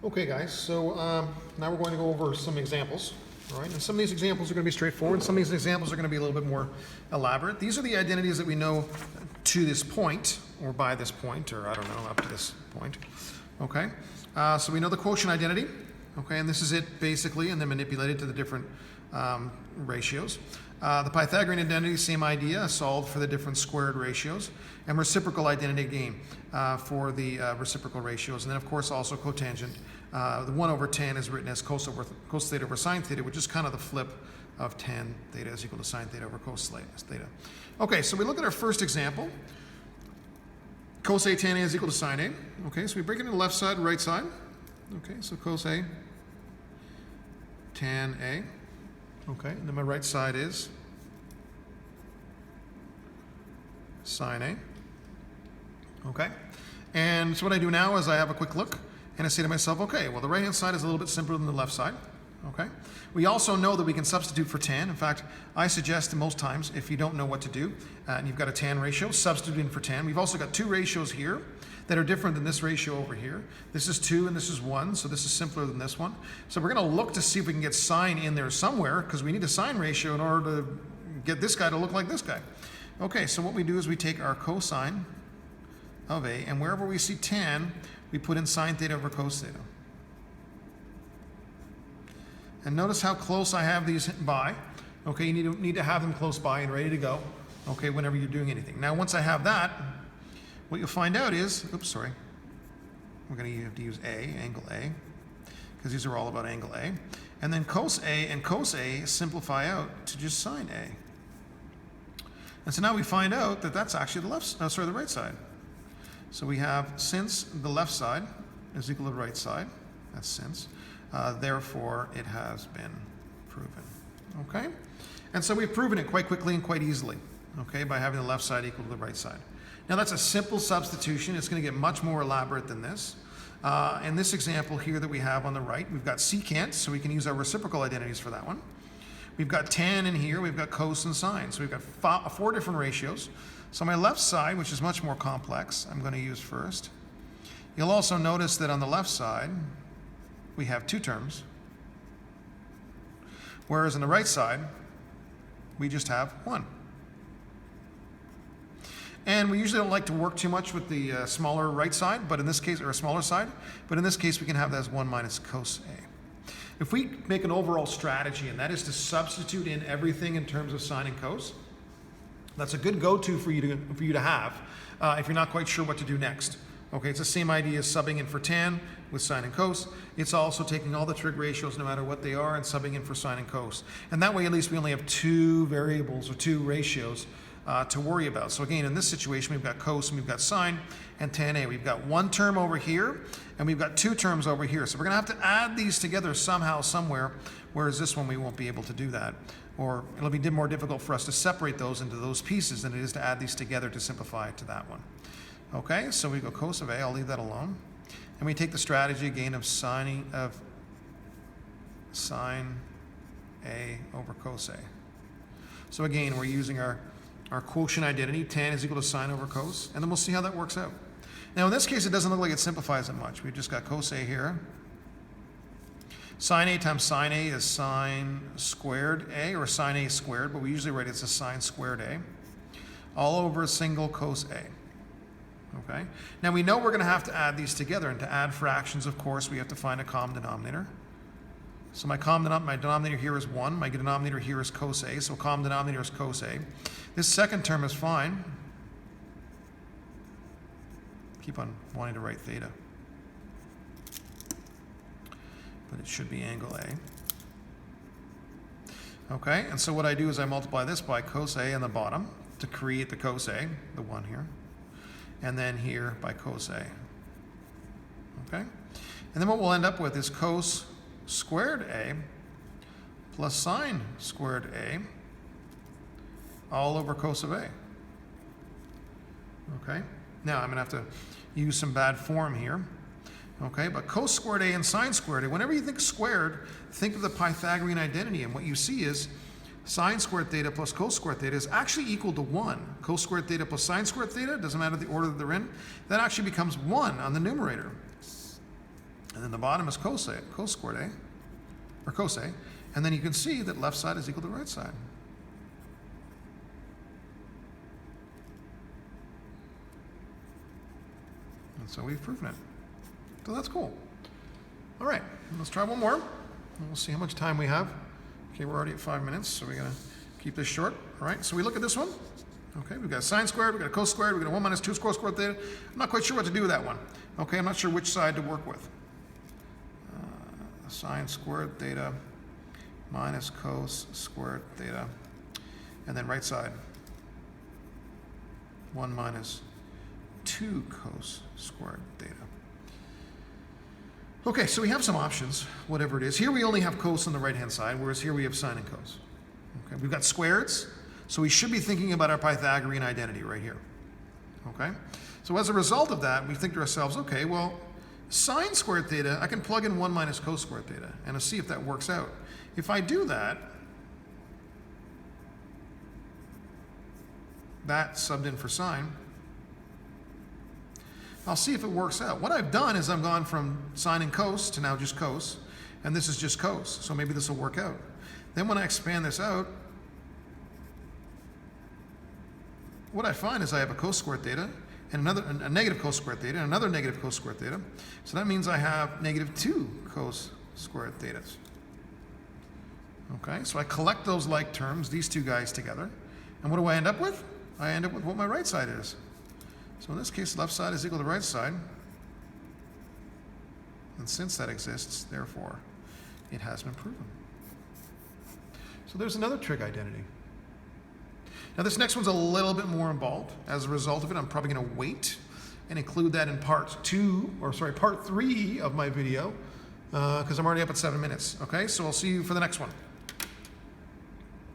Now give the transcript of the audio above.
Okay, guys, so now we're going to go over some examples, all right? And some of these examples are going to be straightforward. Some of these examples are going to be a little bit more elaborate. These are the identities that we know to this point, or by this point, or I don't know, up to this point, okay? So we know the quotient identity, okay, and this is it basically, and then manipulated to the different ratios. The Pythagorean identity, same idea, solved for the different squared ratios. And reciprocal identity again for the reciprocal ratios. And then, of course, also cotangent. The 1 over tan is written as cos theta over sine theta, which is kind of the flip of tan theta is equal to sine theta over cos theta. Okay, so we look at our first example. Cos A tan A is equal to sine A. Okay, so we break it into left side, right side. Okay, so cos A tan A. Okay, and then my right side is sine A. Okay, and so what I do now is I have a quick look and I say to myself, okay, well the right hand side is a little bit simpler than the left side. Okay, we also know that we can substitute for tan. In fact, I suggest that most times if you don't know what to do and you've got a tan ratio, substitute in for tan. We've also got two ratios here that are different than this ratio over here. This is 2 and this is 1, so this is simpler than this one. So we're going to look to see if we can get sine in there somewhere because we need a sine ratio in order to get this guy to look like this guy. Okay, so what we do is we take our cosine of A, and wherever we see tan, we put in sine theta over cos theta. And notice how close I have these by. Okay, you need to have them close by and ready to go, okay, whenever you're doing anything. Now, once I have that, what you'll find out is, oops, sorry, we're going to have to use A, angle A, because these are all about angle A. And then cos A and cos A simplify out to just sine A. And so now we find out that that's actually the right side. So we have since the left side is equal to the right side, that's since, therefore it has been proven, okay? And so we've proven it quite quickly and quite easily, okay, by having the left side equal to the right side. Now that's a simple substitution. It's going to get much more elaborate than this. In this example here that we have on the right, we've got secant, so we can use our reciprocal identities for that one. We've got tan in here, we've got cos and sine. So we've got 4 different ratios. So my left side, which is much more complex, I'm going to use first. You'll also notice that on the left side, we have 2 terms. Whereas on the right side, we just have 1. And we usually don't like to work too much with the smaller right side, but in this case, or a smaller side, but in this case, we can have that as 1 minus cos A. If we make an overall strategy, and that is to substitute in everything in terms of sine and cos, that's a good go-to for you to have if you're not quite sure what to do next. Okay, it's the same idea as subbing in for tan with sine and cos. It's also taking all the trig ratios, no matter what they are, and subbing in for sine and cos. And that way, at least we only have 2 variables or 2 ratios to worry about. So again, in this situation, we've got cos and we've got sine and tan A. We've got 1 term over here and we've got 2 terms over here. So we're going to have to add these together somehow, somewhere, whereas this one we won't be able to do that. Or it'll be more difficult for us to separate those into those pieces than it is to add these together to simplify it to that one. Okay, so we go cos of A, I'll leave that alone. And we take the strategy again of sine A over cos A. So again, we're using our quotient identity, tan is equal to sine over cos, and then we'll see how that works out. Now in this case, it doesn't look like it simplifies it much. We've just got cos A here. Sine A times sine A is sine squared A, or sine A squared, but we usually write it as sine squared A, all over a single cos A. Okay? Now we know we're going to have to add these together, and to add fractions, of course, we have to find a common denominator. So my denominator here is 1, my denominator here is cos A, so common denominator is cos A. This second term is fine. Keep on wanting to write theta. But it should be angle A. Okay, and so what I do is I multiply this by cos A on the bottom to create the cos A, the 1 here. And then here by cos A. Okay? And then what we'll end up with is cos squared A plus sine squared A all over cos of A. Okay? Now I'm going to have to use some bad form here. Okay, but cos squared A and sine squared A, whenever you think squared, think of the Pythagorean identity, and what you see is sine squared theta plus cos squared theta is actually equal to 1. Cos squared theta plus sine squared theta, doesn't matter the order that they're in, that actually becomes 1 on the numerator. And then the bottom is cos squared A, or cos A. And then you can see that left side is equal to right side. And so we've proven it. So that's cool. All right, let's try one more. And we'll see how much time we have. Okay, we're already at 5 minutes, so we're going to keep this short. All right, so we look at this one. Okay, we've got a sine squared, we've got a cos squared, we've got a 1 minus 2 squared theta. I'm not quite sure what to do with that one. Okay, I'm not sure which side to work with. Sine squared theta minus cos squared theta. And then right side, 1 minus 2 cos squared theta. Okay, so we have some options, whatever it is. Here we only have cos on the right-hand side, whereas here we have sine and cos. Okay, we've got squareds, so we should be thinking about our Pythagorean identity right here. Okay, so as a result of that, we think to ourselves, okay, well, sine squared theta, I can plug in 1 minus cos squared theta and see if that works out. If I do that, that subbed in for sine, I'll see if it works out. What I've done is I've gone from sine and cos to now just cos, and this is just cos, so maybe this will work out. Then when I expand this out, what I find is I have a cos squared theta, and a negative cos squared theta, and another negative cos squared theta. So that means I have negative 2 cos squared thetas. Okay, so I collect those like terms, these two guys together, and what do I end up with? I end up with what my right side is. So in this case, left side is equal to right side. And since that exists, therefore, it has been proven. So there's another trig identity. Now this next one's a little bit more involved. As a result of it, I'm probably going to wait and include that in part 3 of my video, because I'm already up at 7 minutes. Okay, so I'll see you for the next one.